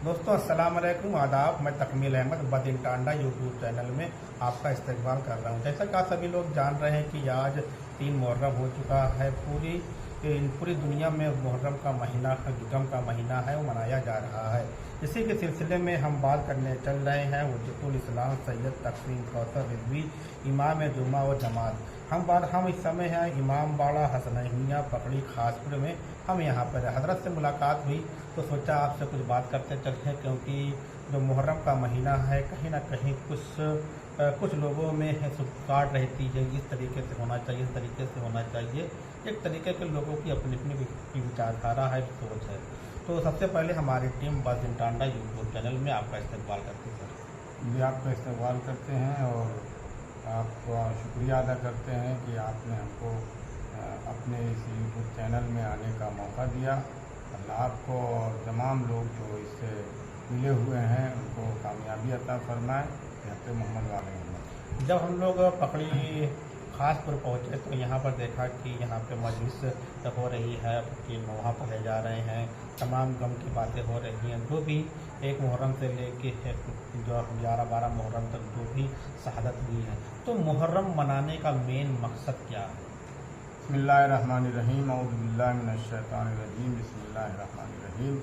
दोस्तों अस्सलाम वालेकुम, आदाब। मैं तकमील अहमद बदिन टांडा यूट्यूब चैनल में आपका इस्तकबाल कर रहा हूँ। जैसा कि आप सभी लोग जान रहे हैं कि आज 3 मुहर्रम हो चुका है। पूरी दुनिया में मुहर्रम का महीना, गम का महीना है, वो मनाया जा रहा है। इसी के सिलसिले में हम बात करने चल रहे हैं हुज्जतुल इस्लाम सैयद तकसीम कौसर रिजवी, इमाम जुमा व जमात। हम इस समय हैं इमाम बाड़ा हसनैनिया पकड़ी खासपुर में। हम यहाँ पर हजरत से मुलाकात हुई तो सोचा आपसे कुछ बात करते चलते हैं, क्योंकि जो मुहर्रम का महीना है कहीं ना कहीं कुछ लोगों में सुखाड़ रहती है। इस तरीके से होना चाहिए, इस तरीके से होना चाहिए। एक तरीके के लोगों की अपनी अपनी विचारधारा है, सोच है। तो सबसे पहले हमारी टीम बदिन टांडा यूट्यूब चैनल में आपका इस्तेमाल करती है। जी, आपका इस्तेमाल करते हैं और आपका शुक्रिया अदा करते हैं कि आपने हमको अपने इस यूट्यूब चैनल में आने का मौका दिया। अल्लाह आपको और तमाम लोग जो इससे मिले हुए हैं उनको कामयाबी अता फरमाए। हज़रत मोहम्मद वाले। जब हम लोग पकड़ी खासपुर पहुँचे तो यहाँ पर देखा कि यहाँ पे मजलिस हो रही है कि वहाँ पढ़े जा रहे हैं, तमाम गम की बातें हो रही हैं। जो भी एक मुहर्रम से लेके जो 11-12 मुहर्रम तक जो भी शहादत हुई है, तो मुहर्रम मनाने का मेन मकसद क्या है? बिस्मिल्लाहिर्रहमानिर्रहीम, औज़ु बिल्लाहि मिनश्शैतानिर्रजीम, बिस्मिल्लाहिर्रहमानिर्रहीम।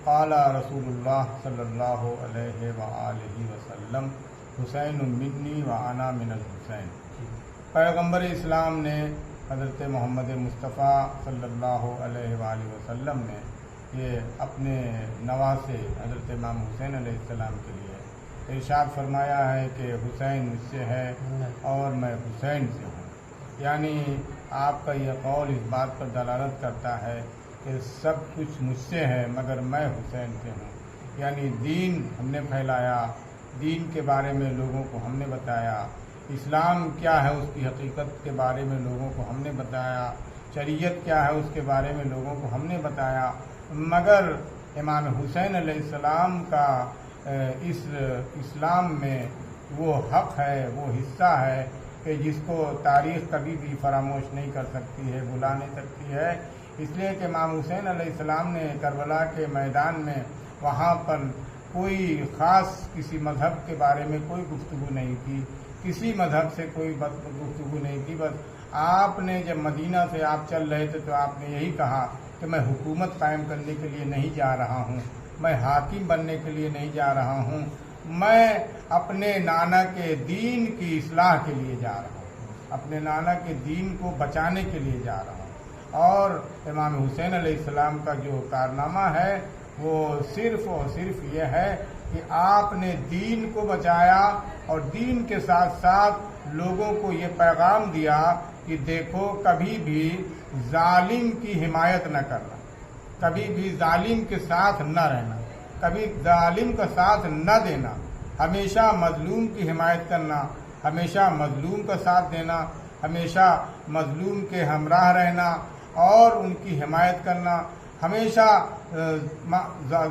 क़ाला रसूलुल्लाह सल्लल्लाहु अलैहि व आलिहि वसल्लम, हुसैन मिन्नी व अना मिनल हुसैन। पैगम्बर इस्लाम ने हज़रत मोहम्मद मुस्तफ़ा सल्लल्लाहु अलैहि वसल्लम ने ये अपने नवासे हज़रत इमाम हुसैन अलैहिस्सलाम के लिए इरशाद फरमाया है कि हुसैन मुझसे है और मैं हुसैन से हूँ। यानी आपका यह कौल इस बात पर दलालत करता है कि सब कुछ मुझसे है मगर मैं हुसैन से हूँ। यानी दीन हमने फैलाया, दीन के बारे में लोगों को हमने बताया, इस्लाम क्या है उसकी हकीकत के बारे में लोगों को हमने बताया, शरीयत क्या है उसके बारे में लोगों को हमने बताया। मगर इमाम हुसैन अलैहिस्सलाम का इस इस्लाम में वो हक़ है, वो हिस्सा है कि जिसको तारीख़ कभी भी फरामोश नहीं कर सकती है, भुला नहीं सकती है। इसलिए कि इमाम हुसैन अलैहिस्सलाम ने करबला के मैदान में वहाँ पर कोई ख़ास किसी मज़हब के बारे में कोई गुफ्तगू नहीं की, किसी मज़हब से कोई गुफ्तगू नहीं की। बस आपने जब मदीना से आप चल रहे थे तो आपने यही कहा कि मैं हुकूमत कायम करने के लिए नहीं जा रहा हूँ, मैं हाकिम बनने के लिए नहीं जा रहा हूँ, मैं अपने नाना के दीन की इस्लाह के लिए जा रहा हूँ, अपने नाना के दीन को बचाने के लिए जा रहा हूँ। और इमाम हुसैन अलैहिस्सलाम का जो कारनामा है वो सिर्फ़ और सिर्फ ये है कि आपने दीन को बचाया और दीन के साथ साथ लोगों को ये पैगाम दिया कि देखो कभी भी जालिम की हिमायत न करना, कभी भी जालिम के साथ न रहना, कभी जालिम का साथ न देना, हमेशा मजलूम की हिमायत करना, हमेशा मजलूम का साथ देना, हमेशा मजलूम के हमराह रहना और उनकी हिमायत करना। हमेशा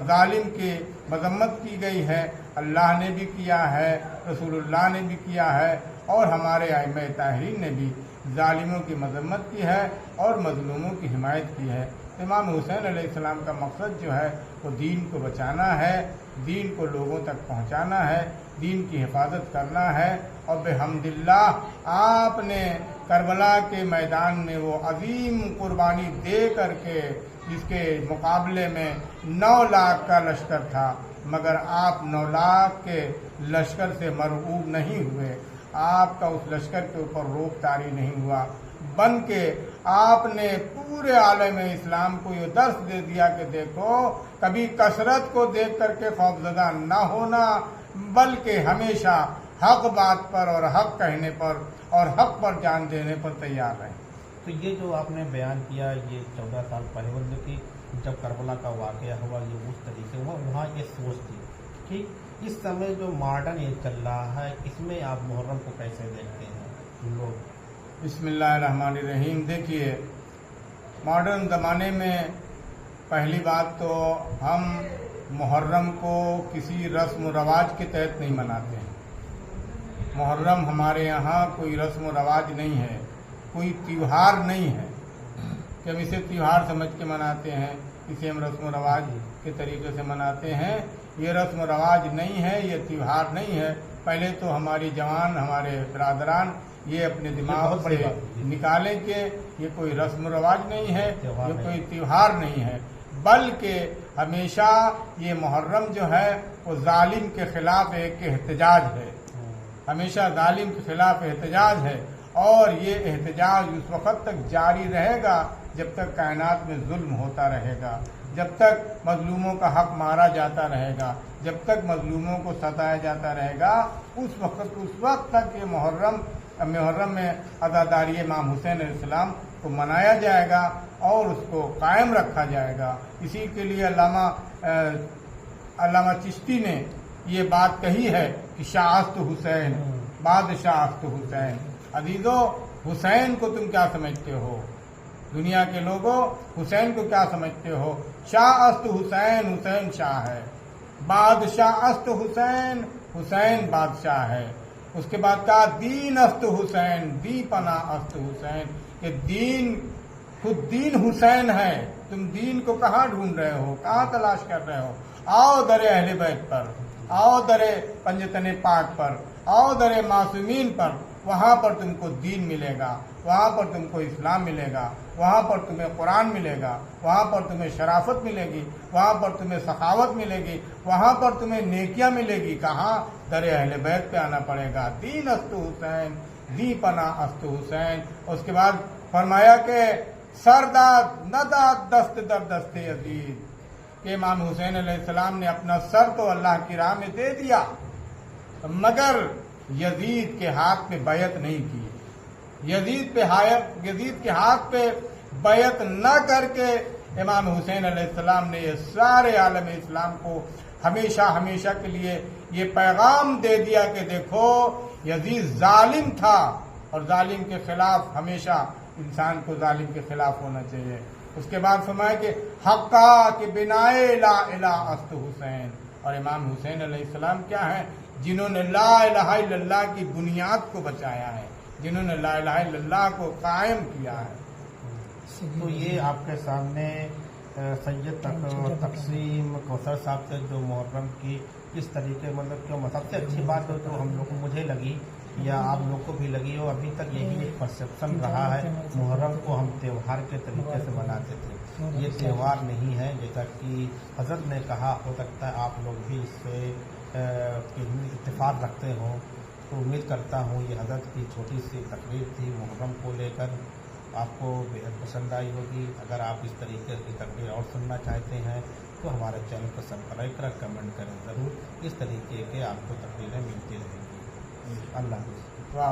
जालिम की मजम्मत की गई है, अल्लाह ने भी किया है, रसूलुल्लाह ने भी किया है और हमारे आइम्मा ताहीरीन ने भी जालिमों की मजम्मत की है और मजलूमों की हिमायत की है। इमाम हुसैन अलैहिस्सलाम का मकसद जो है वो दीन को बचाना है, दीन को लोगों तक पहुंचाना है, दीन की हिफाजत करना है। और बेहम्दिल्लाह आपने करबला के मैदान में वो अजीम कुर्बानी दे करके, जिसके मुकाबले में 9 लाख का लश्कर था, मगर आप 9 लाख के लश्कर से मरऊब नहीं हुए, आपका उस लश्कर के ऊपर रोक तारी नहीं हुआ, बन के आपने पूरे आलम इस्लाम को ये दर्स दे दिया कि देखो कभी कसरत को देख करके खौफजदा न होना, बल्कि हमेशा हक बात पर और हक कहने पर और हक पर जान देने पर तैयार रहें। तो ये जो आपने बयान किया, ये 14 साल पहले की जब करबला का वाक़या हुआ, ये उस तरीके हुआ, वहाँ ये सोच थी। ठीक इस समय जो मॉडर्न ये चल रहा है, इसमें आप मुहर्रम को कैसे देखते हैं लोग? बिस्मिल्लाहिर्रहमानिर्रहीम। देखिए, मॉडर्न ज़माने में पहली बात तो हम मुहर्रम को किसी रस्म व रवाज के तहत नहीं मनाते हैं। मुहर्रम हमारे यहाँ कोई रस्म व रवाज नहीं है, कोई त्यौहार नहीं है कि हम इसे त्यौहार समझ के मनाते हैं, इसे हम रस्म व रवाज के तरीके से मनाते हैं। ये रस्म रवाज नहीं है, ये त्यौहार नहीं है। पहले तो हमारी जवान, हमारे बरादरान ये अपने दिमाग से निकालें कि ये कोई रस्म रवाज नहीं है, ये कोई त्यौहार नहीं है, बल्कि हमेशा ये मुहर्रम जो है वो जालिम के खिलाफ एक एहतजाज है, हमेशा जालिम के खिलाफ एहतजाज है। और ये एहतजाज उस वक्त तक जारी रहेगा जब तक कायनात में जुल्म होता रहेगा, जब तक मजलूमों का हक मारा जाता रहेगा, जब तक मजलूमों को सताया जाता रहेगा, उस वक्त तक ये मुहर्रम में अज़ादारी इमाम हुसैन अलैहिस्सलाम को मनाया जाएगा और उसको कायम रखा जाएगा। इसी के लिए अल्लामा चिश्ती ने ये बात कही है कि शाअस्त हुसैन बादशाह हुसैन। अजीजो, हुसैन को तुम क्या समझते हो? दुनिया के लोगों, हुसैन को क्या समझते हो? शाअस्त हुसैन, हुसैन शाह है। बादशाह अस्त हुसैन, हुसैन बादशाह है। उसके बाद कहा दीन अस्त हुसैन, दीपना अस्त हुसैन, ये दीन खुद दीन हुसैन है। तुम दीन को कहाँ ढूंढ रहे हो, कहाँ तलाश कर रहे हो? आओ दरे अहले बैत पर, आओ दरे पंजतने पाक पर, आओ दरे मासूमीन पर, वहां पर तुमको दीन मिलेगा, वहां पर तुमको इस्लाम मिलेगा, वहां पर तुम्हें कुरान मिलेगा, वहां पर तुम्हें शराफत मिलेगी, वहां पर तुम्हें सखावत मिलेगी, वहां पर तुम्हें नेकियां मिलेगी। कहाँ? दरे अहले बैत पे आना पड़ेगा। दीन अस्तु हुसैन, दीपना अस्तु हुसैन। उसके बाद फरमाया कि सरदाद नदा दस्त दर दस्ते अजीज, कि इमाम हुसैन अलैहिस्सलाम ने अपना सर तो अल्लाह की राह में दे दिया, मगर यजीद के हाथ पे बैत नहीं की। यजीद के हाथ पे बैत न करके इमाम हुसैन अलैहिस्सलाम ने ये सारे आलम इस्लाम को हमेशा हमेशा के लिए ये पैगाम दे दिया कि देखो यजीद जालिम था और जालिम के खिलाफ हमेशा इंसान को जालिम के खिलाफ होना चाहिए। उसके बाद फरमाया कि हक्का के बिनाए ला इला अस्त हुसैन, और इमाम हुसैन अलैहिस्सलाम क्या है? जिन्होंने ला इलाहा इल्लल्लाह की बुनियाद को बचाया है, जिन्होंने ला इलाहा इल्लल्लाह को कायम किया है। तो ये आपके सामने सैयद तकसीम कौसर साहब से जो मुहर्रम की किस तरीके मतलब क्यों सबसे अच्छी बात हो तो हम लोग को मुझे लगी या आप लोग को भी लगी हो, अभी तक यही एक परसेप्शन रहा है, मुहर्रम को हम त्यौहार के तरीके से मनाते थे। ये त्यौहार नहीं है, जैसा कि हजरत ने कहा, हो सकता है आप लोग भी इससे इत्तेफाक रखते हो। तो उम्मीद करता हूँ ये हजरत की छोटी सी तकरीर थी मुहर्रम को लेकर, आपको बेहद पसंद आई होगी। अगर आप इस तरीके की तकरीर और सुनना चाहते हैं तो हमारे चैनल को सब्सक्राइब करें, कमेंट करें ज़रूर। इस तरीके के आपको तकरीरें मिलती रहेंगी। अल्लाह हाफ़िज़।